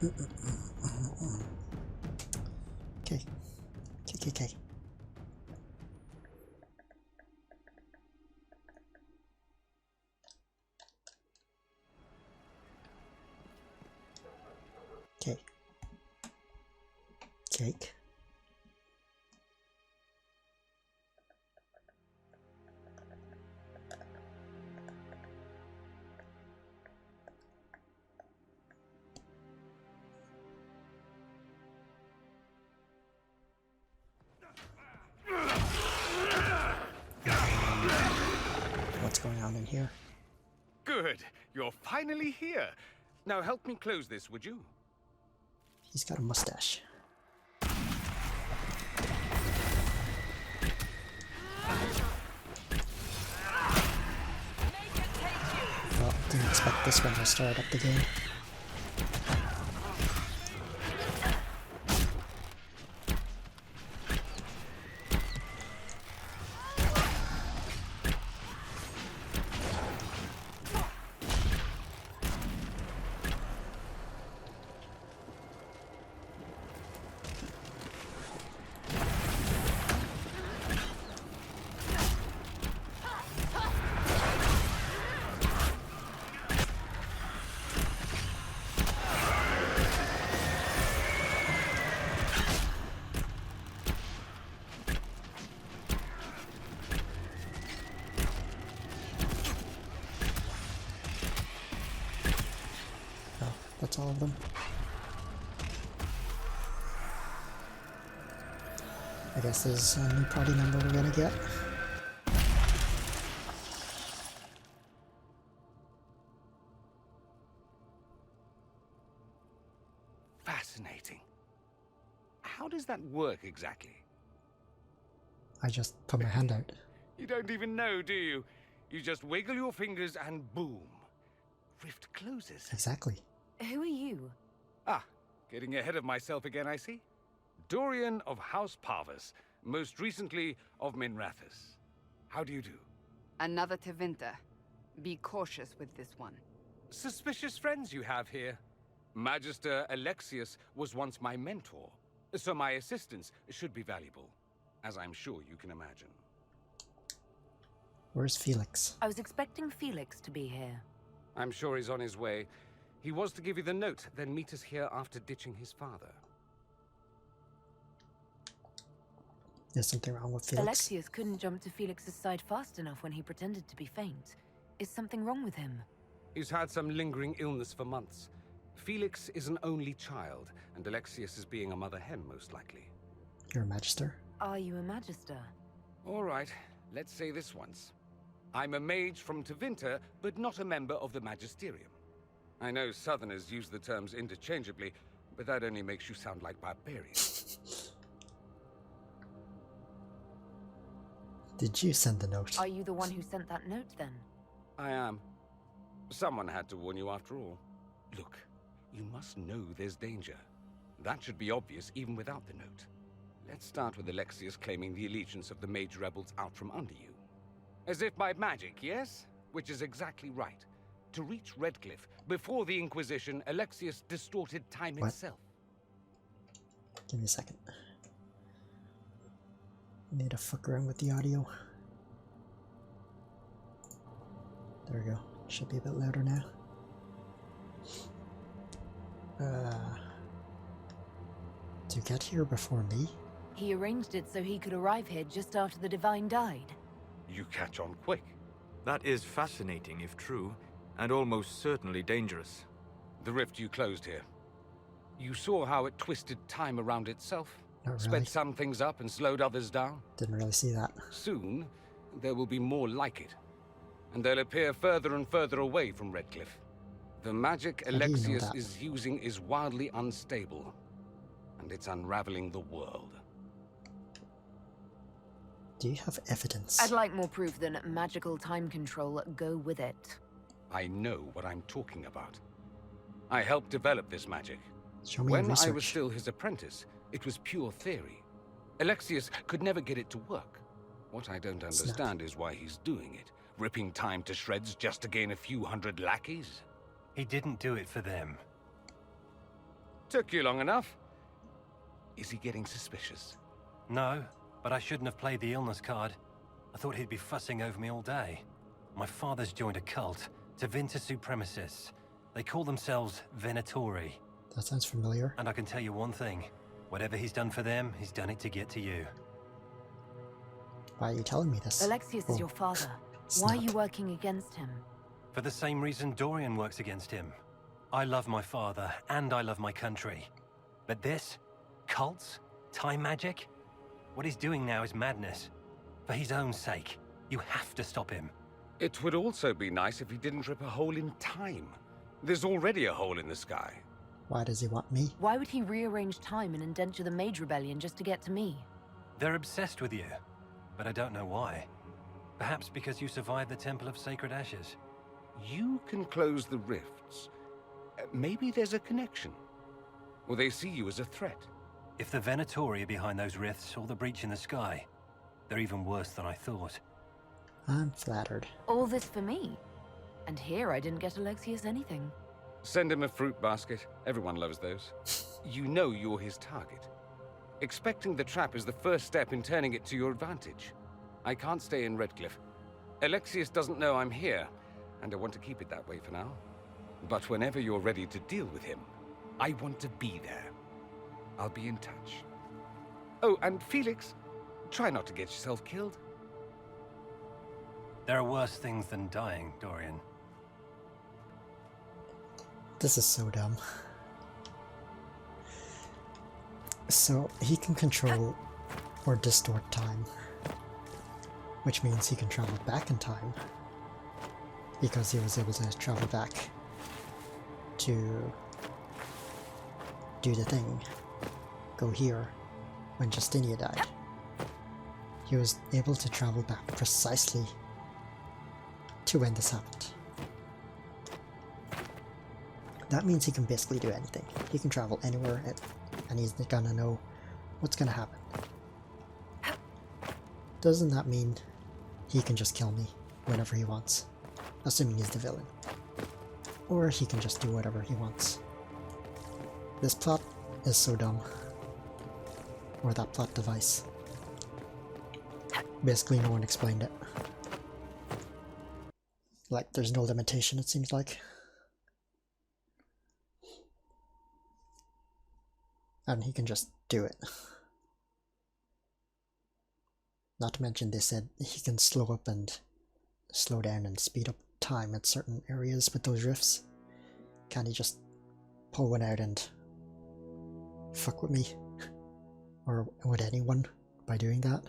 Okay. Okay. Okay. Cake. What's going on in here? Good. You're finally here. Now help me close this, would you? He's got a mustache. Well, didn't expect this one to start up the game. That's all of them. I guess there's a new party member we're gonna get. Fascinating. How does that work exactly? I just put my hand out. You don't even know, do you? You just wiggle your fingers and boom. Rift closes. Exactly. Who are you? Ah, getting ahead of myself again, I see. Dorian of House Parvus, most recently of Minrathous. How do you do? Another Tevinter. Be cautious with this one. Suspicious friends you have here. Magister Alexius was once my mentor, so my assistance should be valuable, as I'm sure you can imagine. Where's Felix? I was expecting Felix to be here. I'm sure he's on his way. He was to give you the note, then meet us here after ditching his father. There's something wrong with Felix. Alexius couldn't jump to Felix's side fast enough when he pretended to be faint. Is something wrong with him? He's had some lingering illness for months. Felix is an only child, and Alexius is being a mother hen, most likely. You're a magister? Are you a magister? All right, let's say this once. I'm a mage from Tevinter, but not a member of the Magisterium. I know Southerners use the terms interchangeably, but that only makes you sound like barbarians. Did you send the note? Are you the one who sent that note, then? I am. Someone had to warn you after all. Look, you must know there's danger. That should be obvious even without the note. Let's start with Alexius claiming the allegiance of the mage rebels out from under you. As if by magic, yes? Which is exactly right. To reach Redcliffe, before the Inquisition, Alexius distorted time itself. Give me a second. I need to fuck around with the audio. There we go. Should be a bit louder now. To get here before me? He arranged it so he could arrive here just after the Divine died. You catch on quick. That is fascinating if true, and almost certainly dangerous. The rift you closed here. You saw how it twisted time around itself? Not really. Sped some things up and slowed others down? Didn't really see that. Soon, there will be more like it. And they'll appear further and further away from Redcliffe. The magic How do you know Alexius that? is using is wildly unstable. And it's unraveling the world. Do you have evidence? I'd like more proof than magical time control. Go with it. I know what I'm talking about. I helped develop this magic. Show me When your research. I was still his apprentice, it was pure theory. Alexius could never get it to work. What I don't understand is why he's doing it. Ripping time to shreds just to gain a few hundred lackeys? He didn't do it for them. Took you long enough. Is he getting suspicious? No, but I shouldn't have played the illness card. I thought he'd be fussing over me all day. My father's joined a cult, Tevinter Supremacists. They call themselves Venatori. That sounds familiar. And I can tell you one thing. Whatever he's done for them, he's done it to get to you. Why are you telling me this? Alexius is your father. Why are you working against him? For the same reason Dorian works against him. I love my father, and I love my country. But this? Cults? Time magic? What he's doing now is madness. For his own sake, you have to stop him. It would also be nice if he didn't rip a hole in time. There's already a hole in the sky. Why does he want me? Why would he rearrange time and indenture the Mage Rebellion just to get to me? They're obsessed with you, but I don't know why. Perhaps because you survived the Temple of Sacred Ashes. You can close the rifts. Maybe there's a connection. Or they see you as a threat. If the Venatori are behind those rifts or the breach in the sky, they're even worse than I thought. I'm flattered. All this for me? And here I didn't get Alexius anything. Send him a fruit basket. Everyone loves those. You know you're his target. Expecting the trap is the first step in turning it to your advantage. I can't stay in Redcliffe. Alexius doesn't know I'm here, and I want to keep it that way for now. But whenever you're ready to deal with him, I want to be there. I'll be in touch. Oh, and Felix, try not to get yourself killed. There are worse things than dying, Dorian. This is so dumb. So, he can control or distort time. Which means he can travel back in time. Because he was able to travel back to do the thing. Go here when Justinia died. He was able to travel back precisely to when this happened. That means he can basically do anything. He can travel anywhere and he's gonna know what's gonna happen. Doesn't that mean he can just kill me whenever he wants? Assuming he's the villain. Or he can just do whatever he wants. This plot is so dumb. Or that plot device. Basically no one explained it. Like, there's no limitation, it seems like. And he can just do it. Not to mention they said he can slow up and slow down and speed up time at certain areas with those rifts. Can he just pull one out and fuck with me? Or with anyone by doing that?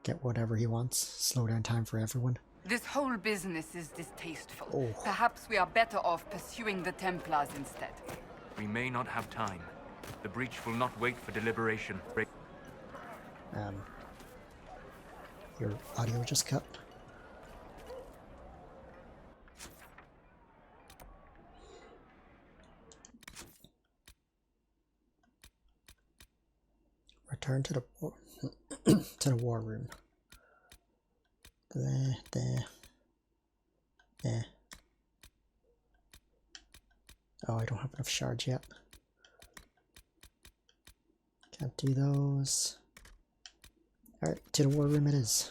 Get whatever he wants, slow down time for everyone. This whole business is distasteful. Oh. Perhaps we are better off pursuing the Templars instead. We may not have time. The breach will not wait for deliberation. Your audio just cut. Return to the to the war room. There. Oh, I don't have enough shards yet. Can't do those. Alright, to the war room it is.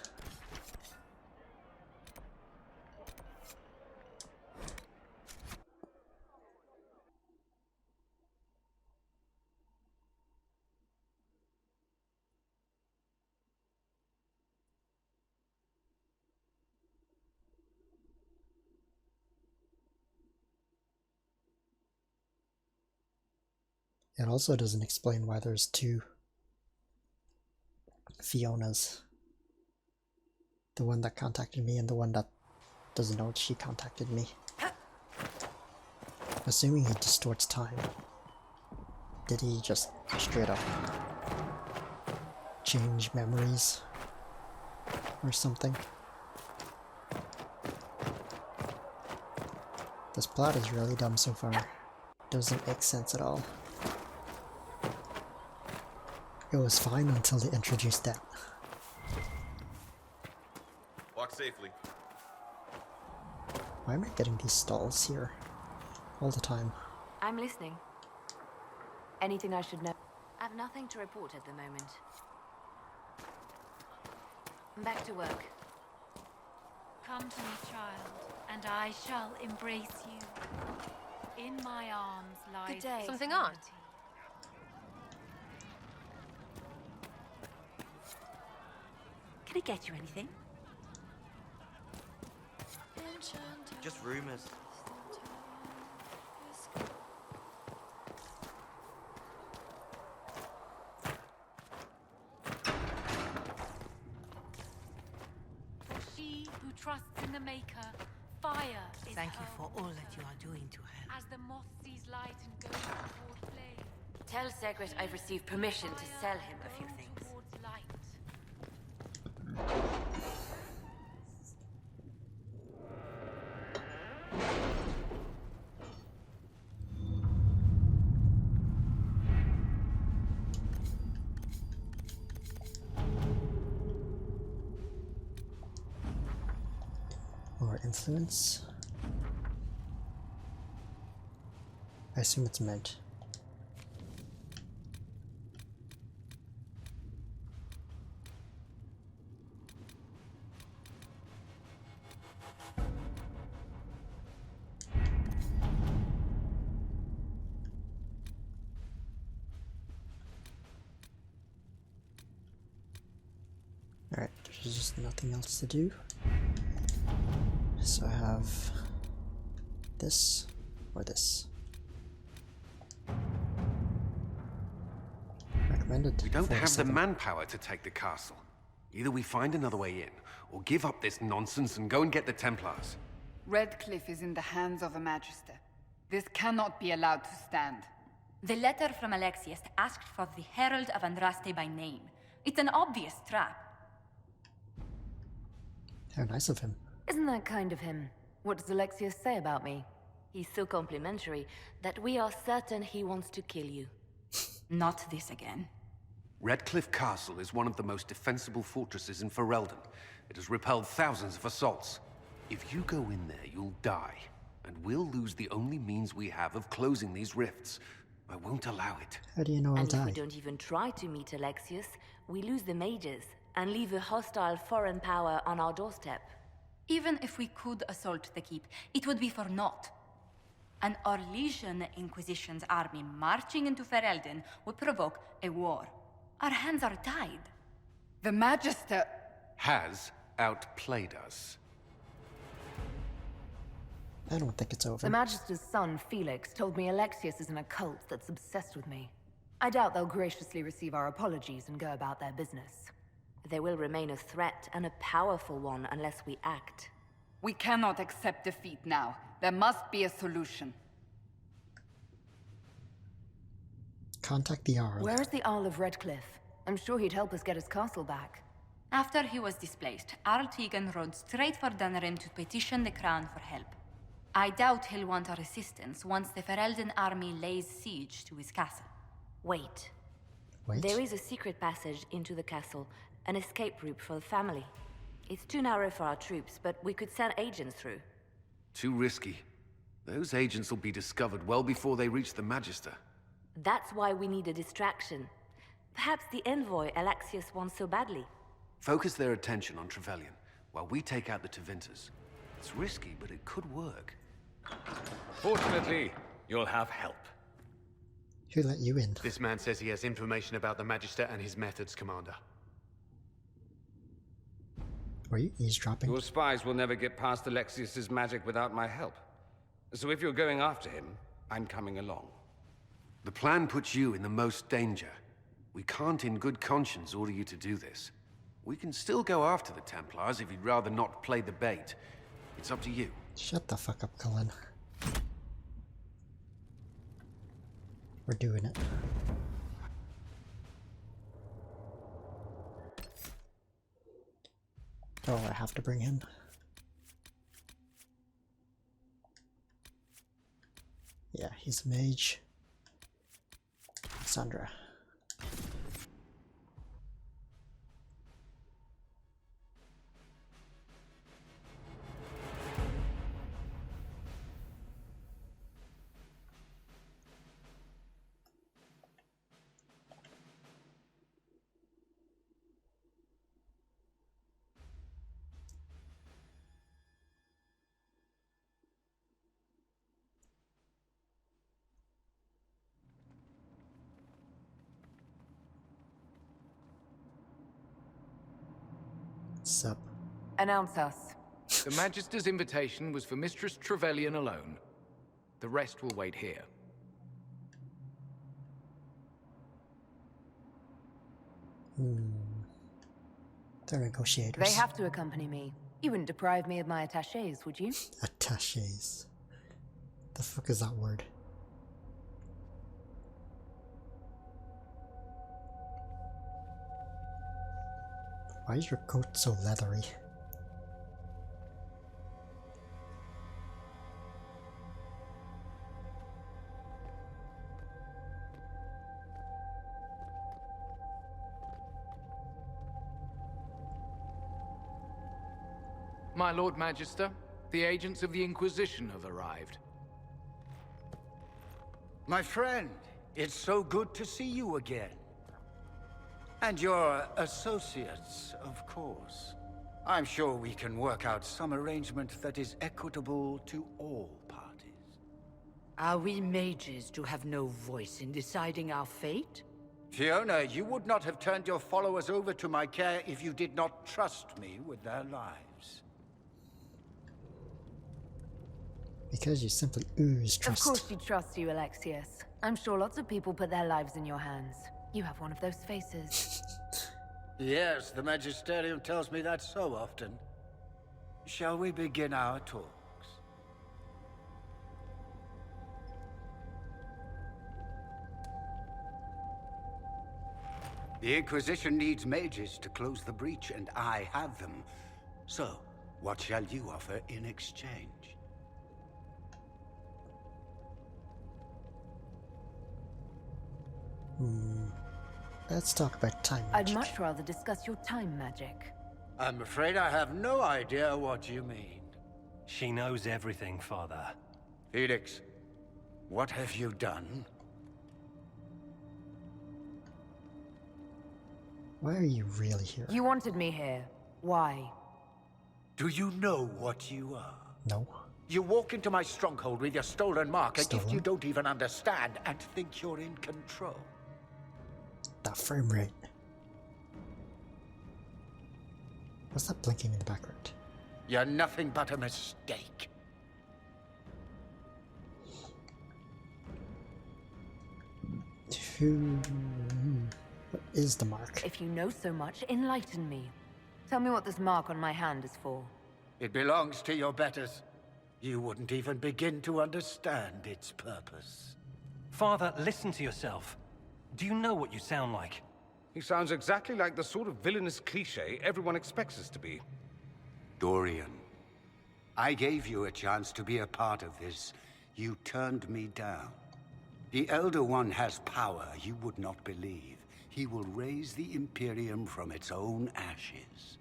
It also doesn't explain why there's two Fionas. The one that contacted me and the one that doesn't know she contacted me. Assuming he distorts time. Did he just straight up change memories or something? This plot is really dumb so far. Doesn't make sense at all. It was fine until they introduced that. Walk safely. Why am I getting these stalls here? all the time. I'm listening. Anything I should know? I've nothing to report at the moment. Back to work. Come to me, child, and I shall embrace you. In my arms lies Good day. Something on? Can I get you anything? Just rumors. She who trusts in the Maker, fire is Thank you her for all water. that you are doing to help. As the moth sees light and goes toward flame. Tell Secret I've received permission to sell him a few things. Towards light. Or influence. I assume it's meant. Alright, there's just nothing else to do. So I have this or this. Recommended. We don't have the 47. manpower to take the castle. Either we find another way in, or give up this nonsense and go and get the Templars. Redcliffe is in the hands of a Magister. This cannot be allowed to stand. The letter from Alexius asked for the Herald of Andraste by name. It's an obvious trap. How nice of him. Isn't that kind of him? What does Alexius say about me? He's so complimentary that we are certain he wants to kill you. Not this again. Redcliffe Castle is one of the most defensible fortresses in Ferelden. It has repelled thousands of assaults. If you go in there, you'll die. And we'll lose the only means we have of closing these rifts. I won't allow it. How do you know I'll And if die? we don't even try to meet Alexius, we lose the mages and leave a hostile foreign power on our doorstep. Even if we could assault the keep, it would be for naught. An Orlesian Inquisition's army marching into Ferelden would provoke a war. Our hands are tied. The Magister... Has outplayed us. I don't think it's over. The Magister's son, Felix, told me Alexius is in a cult that's obsessed with me. I doubt they'll graciously receive our apologies and go about their business. They will remain a threat, and a powerful one, unless we act. We cannot accept defeat now. There must be a solution. Contact the Jarl. Where's the Earl of Redcliffe? I'm sure he'd help us get his castle back. After he was displaced, Arl Tegan rode straight for Dunrim to petition the Crown for help. I doubt he'll want our assistance once the Ferelden army lays siege to his castle. Wait. Wait. There is a secret passage into the castle, an escape route for the family. It's too narrow for our troops, but we could send agents through. Too risky. Those agents will be discovered well before they reach the Magister. That's why we need a distraction. Perhaps the envoy Alexius wants so badly. Focus their attention on Trevelyan, while we take out the Tevinters. It's risky, but it could work. Fortunately, you'll have help. Who let you in? This man says he has information about the Magister and his methods, Commander. Were you eavesdropping? Your spies will never get past Alexius's magic without my help. So if you're going after him, I'm coming along. The plan puts you in the most danger. We can't in good conscience order you to do this. We can still go after the Templars if you'd rather not play the bait. It's up to you. Shut the fuck up, Cullen. We're doing it. Oh, I have to bring him. Yeah, he's a mage. Sandra. Sup? Announce us. The Magister's invitation was for Mistress Trevelyan alone. The rest will wait here. They're negotiators. They have to accompany me. You wouldn't deprive me of my attachés, would you? Attachés. The fuck is that word? Why is your coat so leathery? My Lord Magister, the agents of the Inquisition have arrived. My friend, it's so good to see you again. And your associates, of course. I'm sure we can work out some arrangement that is equitable to all parties. Are we mages to have no voice in deciding our fate? Fiona, you would not have turned your followers over to my care if you did not trust me with their lives. Because you simply ooze trust. Of course she trusts you, Alexius. I'm sure lots of people put their lives in your hands. You have one of those faces. Yes, the Magisterium tells me that so often. Shall we begin our talks? The Inquisition needs mages to close the breach, and I have them. So, what shall you offer in exchange? Let's talk about time I'd magic. much rather discuss your time magic. I'm afraid I have no idea what you mean. She knows everything, Father. Felix, what have you done? Why are you really here? You wanted me here. Why? Do you know what you are? No. You walk into my stronghold with your stolen mark, a gift Stolen? you don't even understand, and think you're in control. That frame rate. What's that blinking in the background? You're nothing but a mistake. What is the mark? If you know so much, enlighten me. Tell me what this mark on my hand is for. It belongs to your betters. You wouldn't even begin to understand its purpose. Father, listen to yourself. Do you know what you sound like? He sounds exactly like the sort of villainous cliché everyone expects us to be. Dorian, I gave you a chance to be a part of this. You turned me down. The Elder One has power you would not believe. He will raise the Imperium from its own ashes.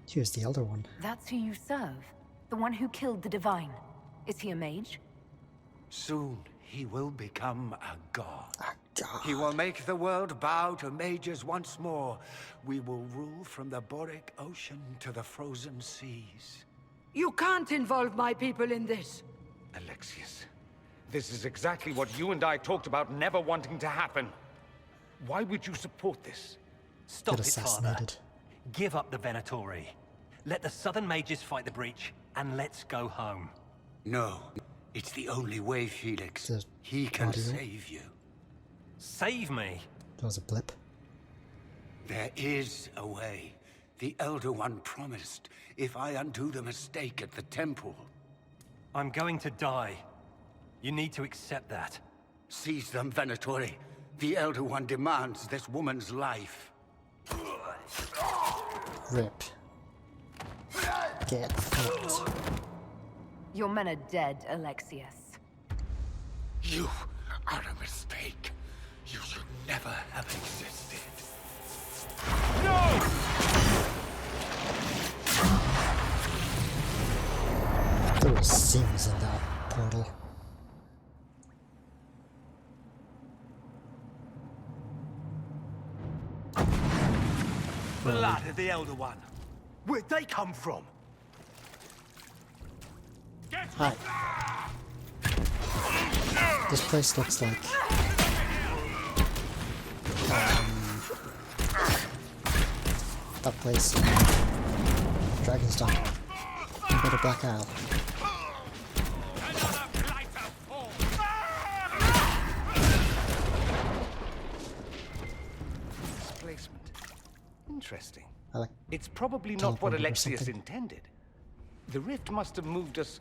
Here's the Elder One. That's who you serve. The one who killed the Divine. Is he a mage? Soon, he will become a god. A god. He will make the world bow to mages once more. We will rule from the Boric Ocean to the frozen seas. You can't involve my people in this. Alexius, this is exactly what you and I talked about never wanting to happen. Why would you support this? Stop Get it, Father. assassinated. Give up the Venatori. Let the Southern Mages fight the breach, and let's go home. No, it's the only way, Felix. The He can audio. save you. Save me! That was a blip. There is a way. The Elder One promised, if I undo the mistake at the temple. I'm going to die. You need to accept that. Seize them, Venatori. The Elder One demands this woman's life. Rip. Get fucked. Your men are dead, Alexius. You are a mistake. You should never have existed. There were seams in that portal. Blood of the Elder One. Where'd they come from? Hi. This place looks like That place. Dragon's done. Go to Black Isle. Displacement. Interesting. I like It's probably not what teleported or Alexius something. intended. The rift must have moved us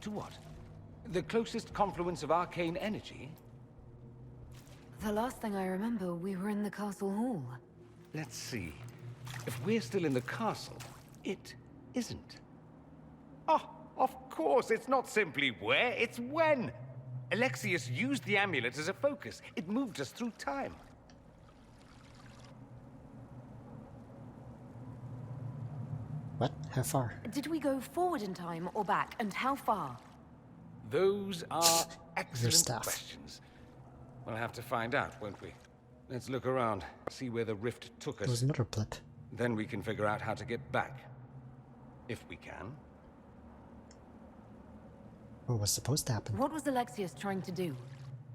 to what? The closest confluence of arcane energy? The last thing I remember, we were in the castle hall. Let's see. If we're still in the castle, it isn't. Oh, of course, it's not simply where, it's when. Alexius used the amulet as a focus. It moved us through time. What? How far? Did we go forward in time or back, and how far? Those are excellent staff. questions. We'll have to find out, won't we? Let's look around, see where the rift took us. There's another blip. Then we can figure out how to get back. If we can. What was supposed to happen? What was Alexius trying to do?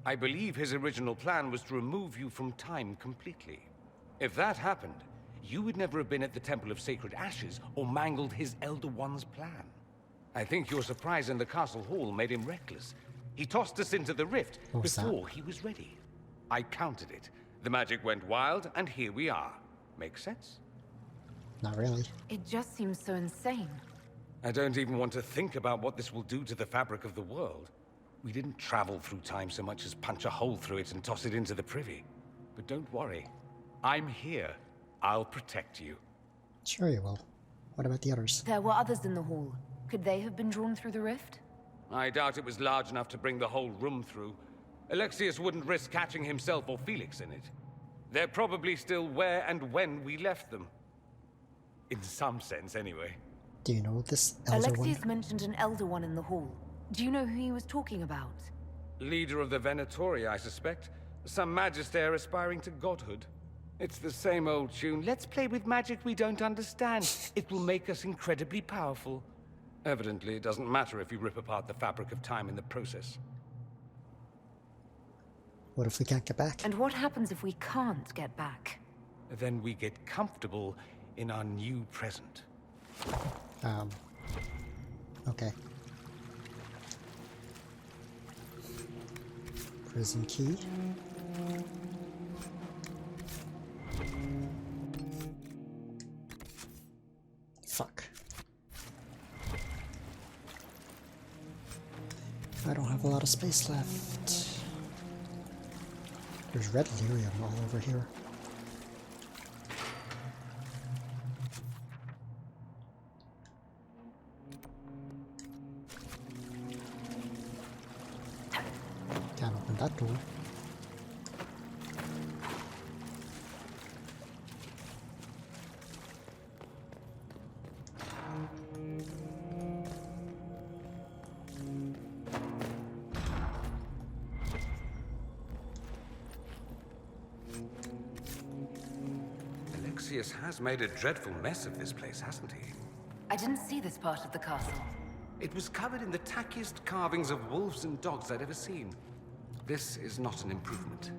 I believe his original plan was to remove you from time completely. If that happened, you would never have been at the Temple of Sacred Ashes or mangled his Elder One's plan. I think your surprise in the castle hall made him reckless. He tossed us into the rift What was before he was ready. I countered it. The magic went wild, and here we are. Make sense? Not really. It just seems so insane. I don't even want to think about what this will do to the fabric of the world. We didn't travel through time so much as punch a hole through it and toss it into the privy. But don't worry. I'm here. I'll protect you. Sure you will. What about the others? There were others in the hall. Could they have been drawn through the rift? I doubt it was large enough to bring the whole room through. Alexius wouldn't risk catching himself or Felix in it. They're probably still where and when we left them. In some sense, anyway. Do you know this Elder One? Alexius mentioned an Elder One in the hall. Do you know who he was talking about? Leader of the Venatori, I suspect. Some magister aspiring to godhood. It's the same old tune. Let's play with magic we don't understand. It will make us incredibly powerful. Evidently, it doesn't matter if you rip apart the fabric of time in the process. What if we can't get back? And what happens if we can't get back? Then we get comfortable in our new present. Okay. Prison key. Fuck. I don't have a lot of space left. There's red lyrium all over here. Can't open that door. Alexius has made a dreadful mess of this place, hasn't he? I didn't see this part of the castle. It was covered in the tackiest carvings of wolves and dogs I'd ever seen. This is not an improvement.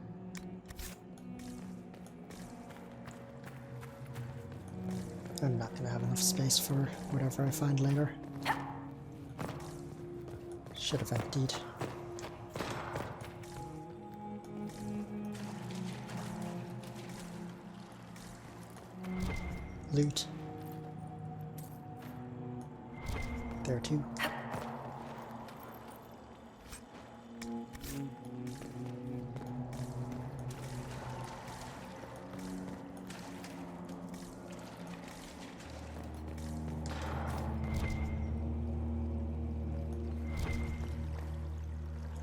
I'm not gonna have enough space for whatever I find later. Should have emptied. Loot. There too.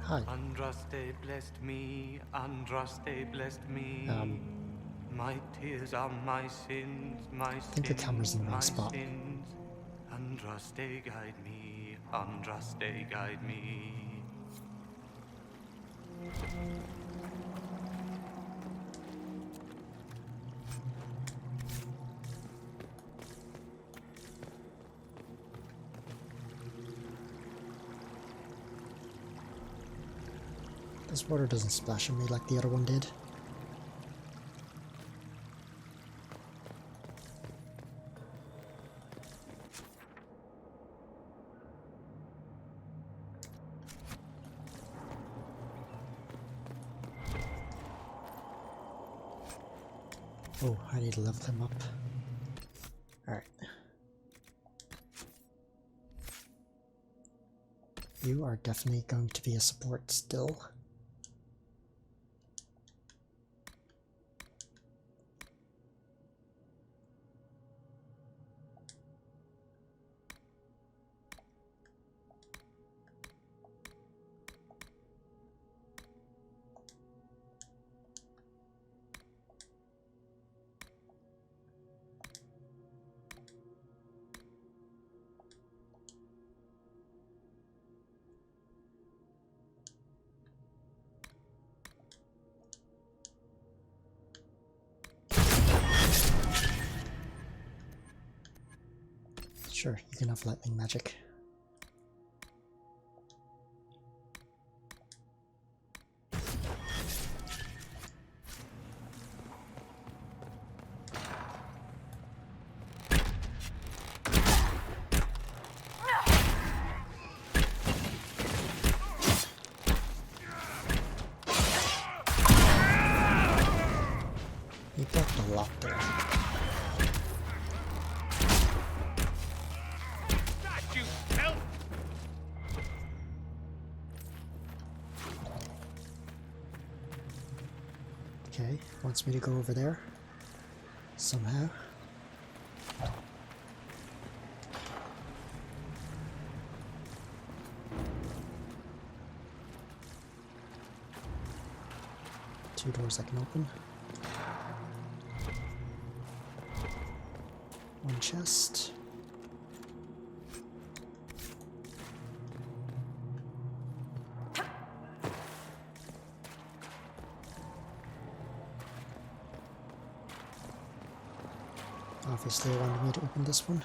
Hi. Andraste blessed me, Andraste blessed me. My tears are my sins, my sins. I think the camera's in the wrong spot. Sins. Andraste guide me, Andraste guide me. This water doesn't splash on me like the other one did. Oh, I need to level him up. Alright. You are definitely going to be a support still. Sure, you can have lightning magic. You blocked a lot there. Okay, wants me to go over there somehow. Two doors I can open. One chest. Obviously, they wanted me to open this one.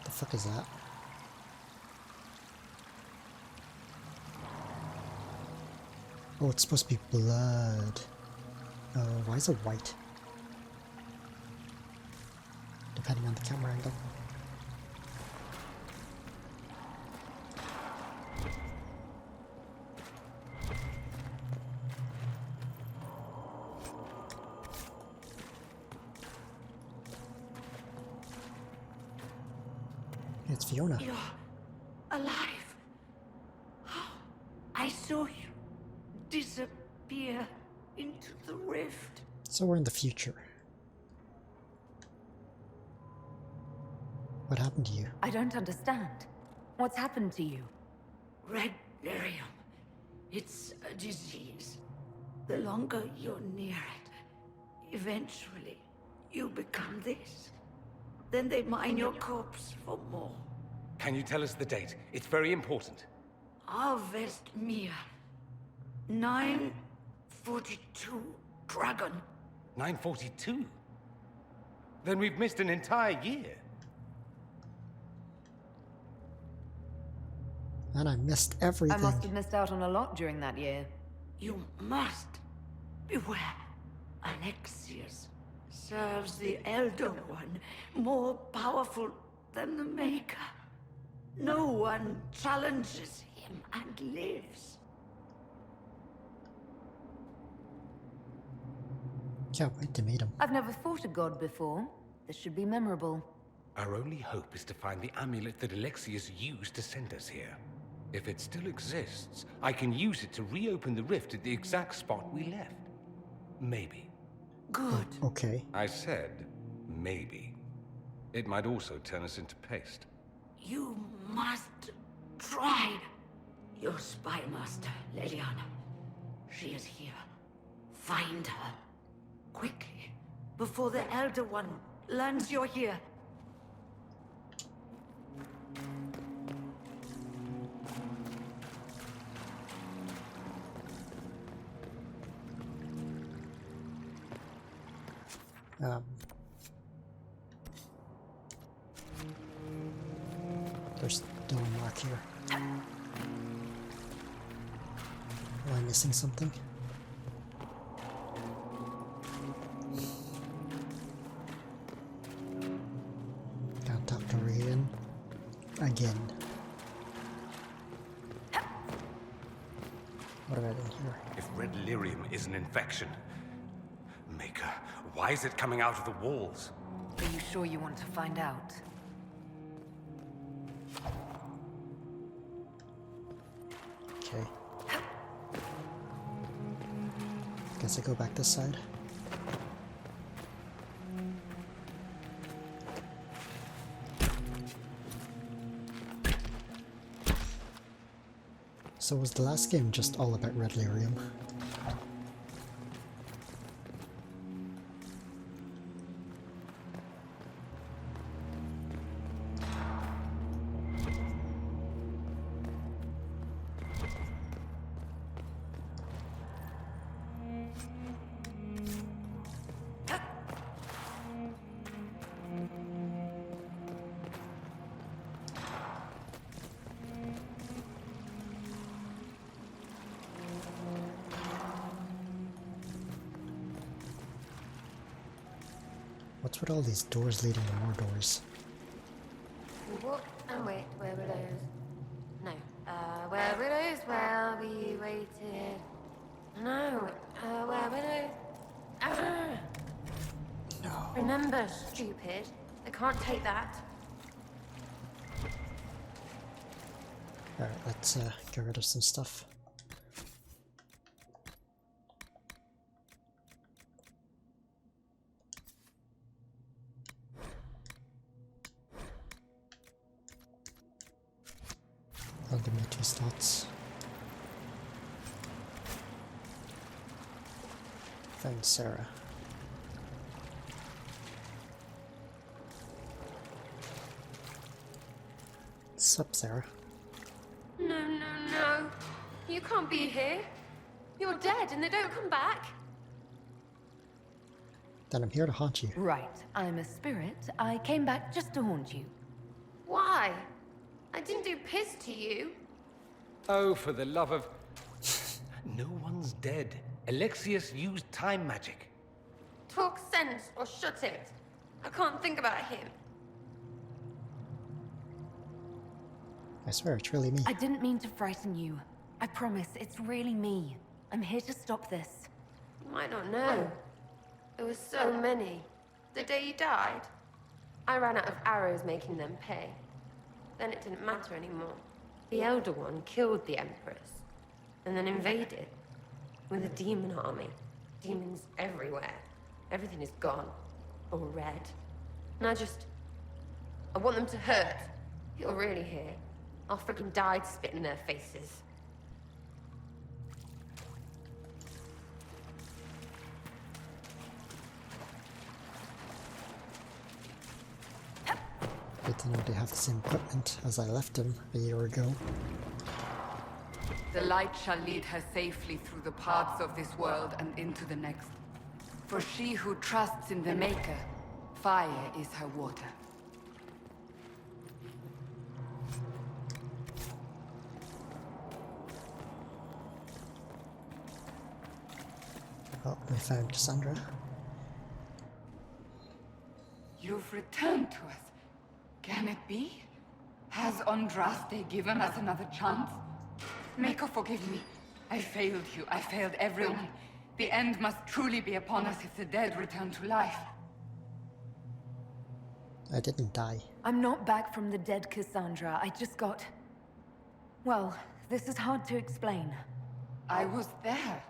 The fuck is that? Oh, it's supposed to be blood. Oh, why is it white? Depending on the camera angle. It's Fiona. You're alive. I saw you disappear into the rift. So we're in the future. What happened to you? I don't understand. What's happened to you? Red lyrium. It's a disease. The longer you're near it, eventually you become this. Then they mine your corpse for more. Can you tell us the date? It's very important. Harvest Mir. 942 Dragon. 942? Then we've missed an entire year. And I missed everything. I must have missed out on a lot during that year. You must beware. Alexius serves the Elder One, more powerful than the Maker. No one challenges him and lives. Can't wait to meet him. I've never fought a god before. This should be memorable. Our only hope is to find the amulet that Alexius used to send us here. If it still exists, I can use it to reopen the rift at the exact spot we left. Maybe. Good. Okay. I said, maybe. It might also turn us into paste. You must try. Your spy master, Leliana. She is here. Find her. Quickly. Before the Elder One learns you're here. There's still a mark here. Am I missing something? Can't talk to Rian again. What about in here? If red lyrium is an infection... Maker, why is it coming out of the walls? Are you sure you want to find out? Okay. Guess I go back this side. So was the last game just all about red lyrium? What's with all these doors leading to more doors? Walk and wait, where were those? No. Where were those while we waited? No. Where were those? Ah! No. Remember, stupid. I can't take that. Alright, let's get rid of some stuff. I'll give me 2 slots. Find Sarah. Sup, Sarah? No, no, no. You can't be here. You're dead and they don't come back. Then I'm here to haunt you. Right, I'm a spirit. I came back just to haunt you. Why? I didn't do piss to you. Oh, for the love of... No one's dead. Alexius used time magic. Talk sense or shut it. I can't think about him. I swear, it's really me. I didn't mean to frighten you. I promise, it's really me. I'm here to stop this. You might not know. There were so many. The day you died, I ran out of arrows making them pay. Then it didn't matter anymore. The Elder One killed the Empress, and then invaded. With a demon army. Demons everywhere. Everything is gone. Or red. And I want them to hurt. You're really here. I'll freaking die to spit in their faces. Good to know they have the same equipment as I left them a year ago. The light shall lead her safely through the paths of this world and into the next. For she who trusts in the Maker, fire is her water. Oh, we found Cassandra. You've returned to us. Can it be? Has Andraste given us another chance? Maker, forgive me. I failed you. I failed everyone. The end must truly be upon us if the dead return to life. I didn't die. I'm not back from the dead, Cassandra. I just got... Well, this is hard to explain. I was there.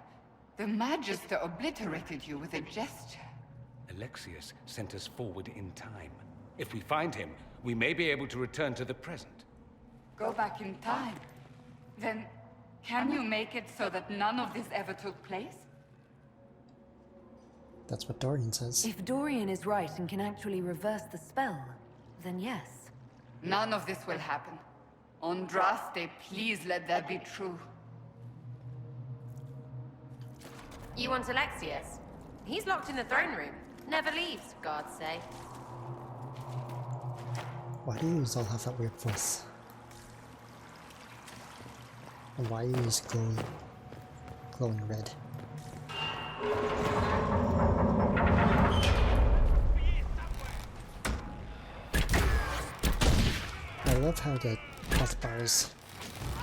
The Magister obliterated you with a gesture. Alexius sent us forward in time. If we find him, we may be able to return to the present. Go back in time. Then, can you make it so that none of this ever took place? That's what Dorian says. If Dorian is right and can actually reverse the spell, then yes. None of this will happen. Andraste, please let that be true. You want Alexius? He's locked in the throne room. Never leaves, guards say. Why do you all have that weird voice? And why are you use glowing red? I love how the health bars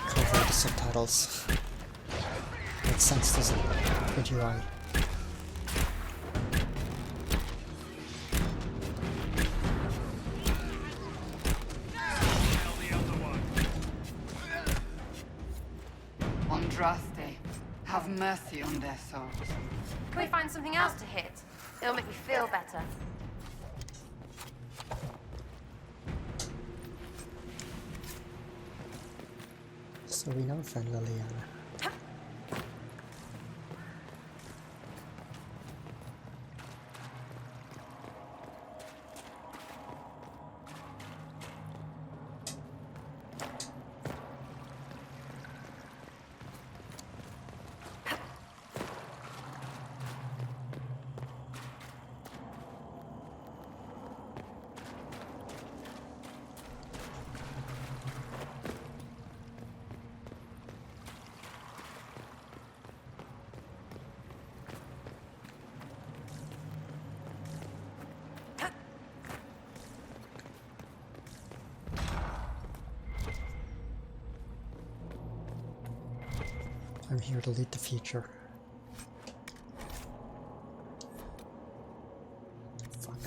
cover the subtitles. sense, doesn't it? Good UI. Andraste, have mercy on their souls. Can we find something else to hit? It'll make me feel better. So we know friend Liliana. I'm here to lead the future. Fuck.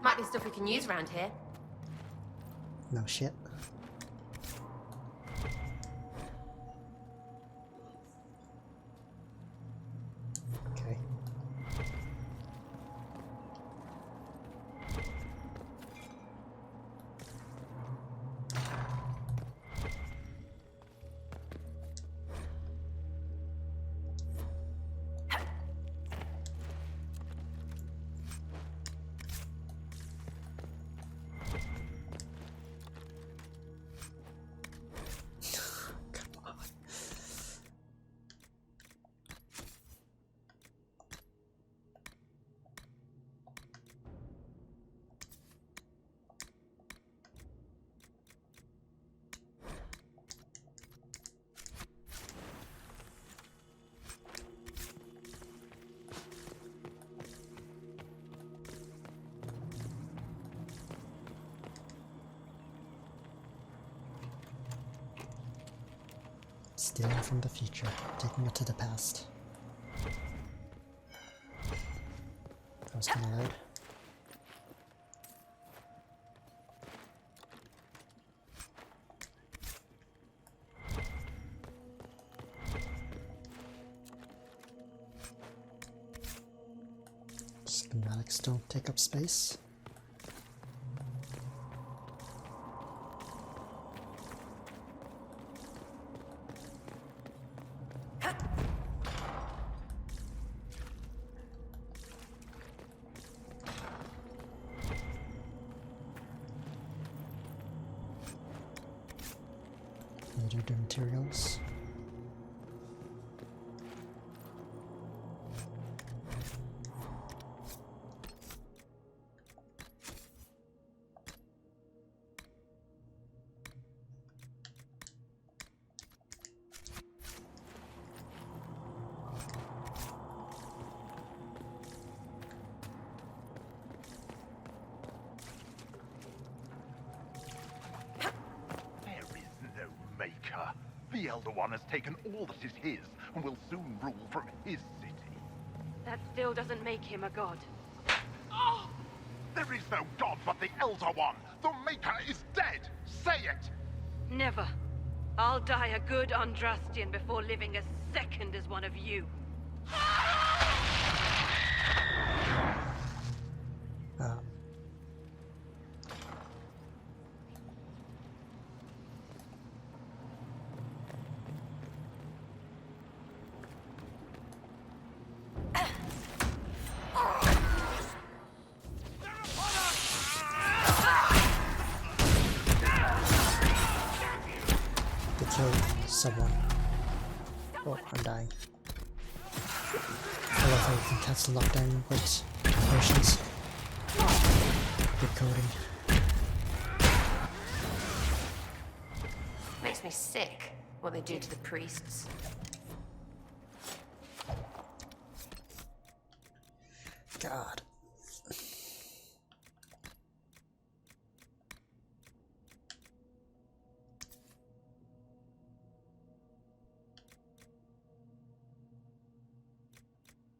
Might be stuff we can use around here. No shit. Okay. Stealing from the future, taking it to the past. That was kinda loud. Schematics don't take up space. Needed the materials. The Elder One has taken all that is his, and will soon rule from his city. That still doesn't make him a god. Oh! There is no god but the Elder One! The Maker is dead! Say it! Never. I'll die a good Andrastian before living a second as one of you. Someone. Oh, I'm dying. I love how you can cancel knockdown with potions. Good coding. makes me sick, what they do to the priests. God.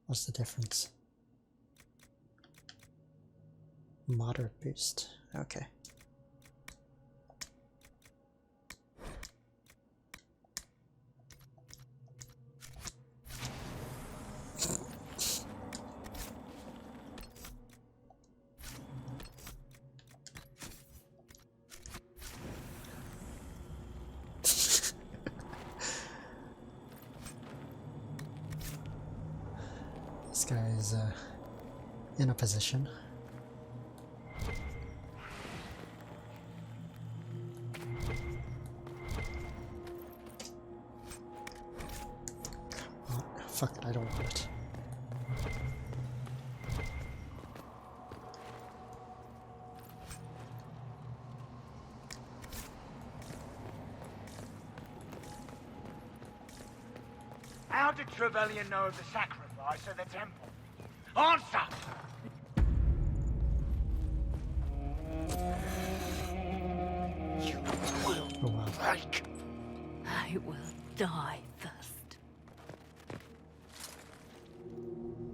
What's the difference? Moderate boost. Okay. This guy is in a position. Oh, fuck it, I don't want it. How did Trevelyan know of the sacrifice at the temple? Answer! You will break. I will die first.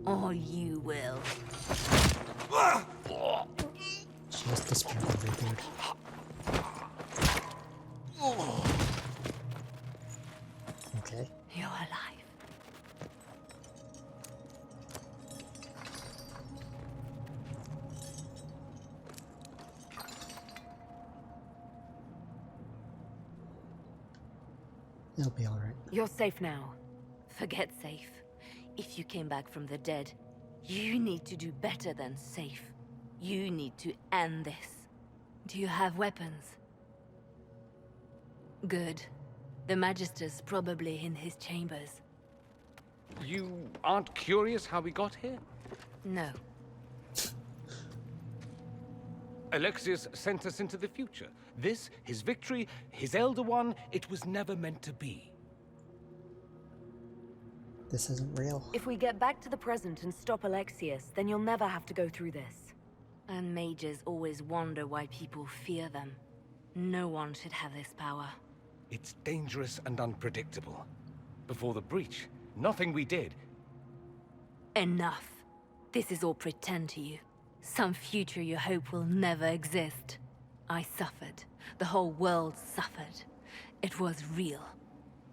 Or you will. She just disappeared over the beard. Okay. You're alive. It'll be alright. You're safe now. Forget safe. If you came back from the dead, you need to do better than safe. You need to end this. Do you have weapons? Good. The Magister's probably in his chambers. You aren't curious how we got here? No. Alexius sent us into the future. This, his victory, his Elder One, it was never meant to be. This isn't real. If we get back to the present and stop Alexius, then you'll never have to go through this. And mages always wonder why people fear them. No one should have this power. It's dangerous and unpredictable. Before the breach, nothing we did. Enough. This is all pretend to you. Some future you hope will never exist. I suffered. The whole world suffered. It was real.